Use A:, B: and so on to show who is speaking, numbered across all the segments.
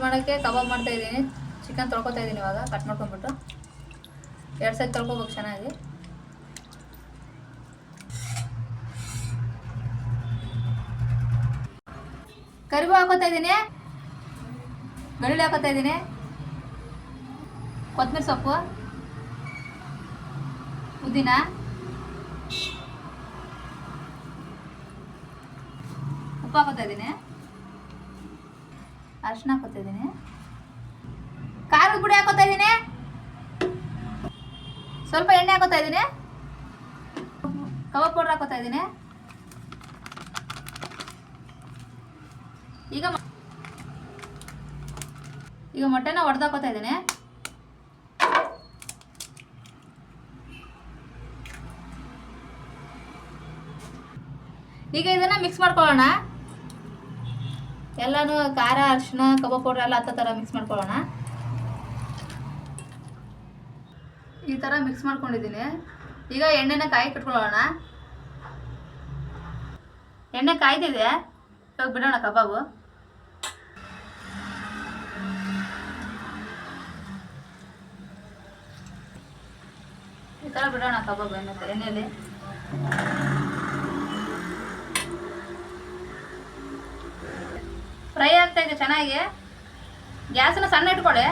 A: ಮಾಡೋಕ್ಕೆ ಕಬಾಬ್ ಮಾಡ್ತಾ ಇದ್ದೀನಿ. ಚಿಕನ್ ತೊಳ್ಕೊತಾ ಇದ್ದೀನಿ ಇವಾಗ ಕಟ್ ಮಾಡ್ಕೊಂಡ್ಬಿಟ್ಟು. 2 ಸತಿ ತೊಳ್ಕೊಬೇಕು ಚೆನ್ನಾಗಿ. ಕರಿಬೇವು ಹಾಕೋತಾ ಇದ್ದೀನಿ, ಬೆಳ್ಳುಳ್ಳಿ ಹಾಕೋತಾ ಇದ್ದೀನಿ, ಕೊತ್ತಂಬರಿ ಸೊಪ್ಪು, ಪುದೀನ, ಉಪ್ಪು ಹಾಕೋತಾ ಇದ್ದೀನಿ, ಅರಿಶಿನ ಹಾಕೋತಾ ಇದ್ದೀನಿ, ಖಾರದ ಪುಡಿ ಹಾಕೋತಾ ಇದ್ದೀನಿ, ಸ್ವಲ್ಪ ಎಣ್ಣೆ ಹಾಕೋತಾ ಇದ್ದೀನಿ, ಕಬಾಬ್ ಪೌಡರ್ ಹಾಕೋತಾ ಇದ್ದೀನಿ. ಈಗ ಮೊಟ್ಟೆನ ಒಡೆದಾಕೋತಾ ಇದ್ದೀನಿ. ಈಗ ಇದನ್ನ ಮಿಕ್ಸ್ ಮಾಡ್ಕೊಳ್ಳೋಣ. ಎಲ್ಲಾನು ಖಾರ, ಅರಿಶಿನ, ಕಬಾಬ್ ಪೌಡರ್ ಎಲ್ಲ ಹತ್ತೋ ಥರ ಮಿಕ್ಸ್ ಮಾಡ್ಕೊಳ್ಳೋಣ. ಈ ಥರ ಮಿಕ್ಸ್ ಮಾಡ್ಕೊಂಡಿದ್ದೀನಿ. ಈಗ ಎಣ್ಣೆನ ಕಾಯಿ ಕಟ್ಕೊಳ್ಳೋಣ. ಎಣ್ಣೆ ಕಾಯ್ತಿದೆ, ಇವಾಗ ಬಿಡೋಣ ಕಬಾಬು. ಈ ಥರ ಬಿಡೋಣ ಕಬಾಬ್ ಎಣ್ಣೆಯಲ್ಲಿ. ಫ್ರೈ ಆಗ್ತಾ ಇದೆ ಚೆನ್ನಾಗಿ. ಗ್ಯಾಸನ್ನ ಸಣ್ಣ ಇಟ್ಕೊಳ್ಳಿ.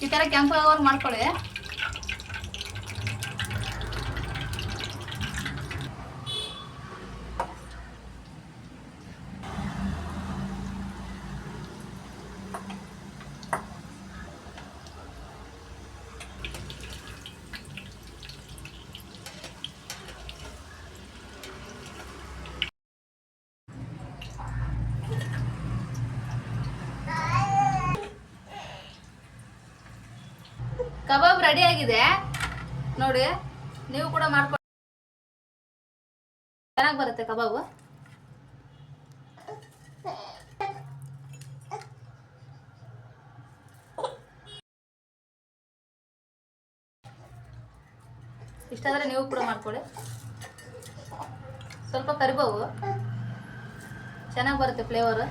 A: ಈ ಥರ ಕೆಂಪಾಗೋರು ಮಾಡ್ಕೊಳ್ಳಿ. ಕಬಾಬ್ ರೆಡಿ ಆಗಿದೆ ನೋಡಿ, ನೀವು ಕೂಡ ಮಾಡ್ಕೊಂಡು ಚೆನ್ನಾಗಿ ಬರುತ್ತೆ ಕಬಾಬು. ಇಷ್ಟಾದರೆ ನೀವು ಕೂಡ ಮಾಡ್ಕೊಳ್ಳಿ. ಸ್ವಲ್ಪ ಕರಿಬೇವು, ಚೆನ್ನಾಗಿ ಬರುತ್ತೆ ಫ್ಲೇವರು.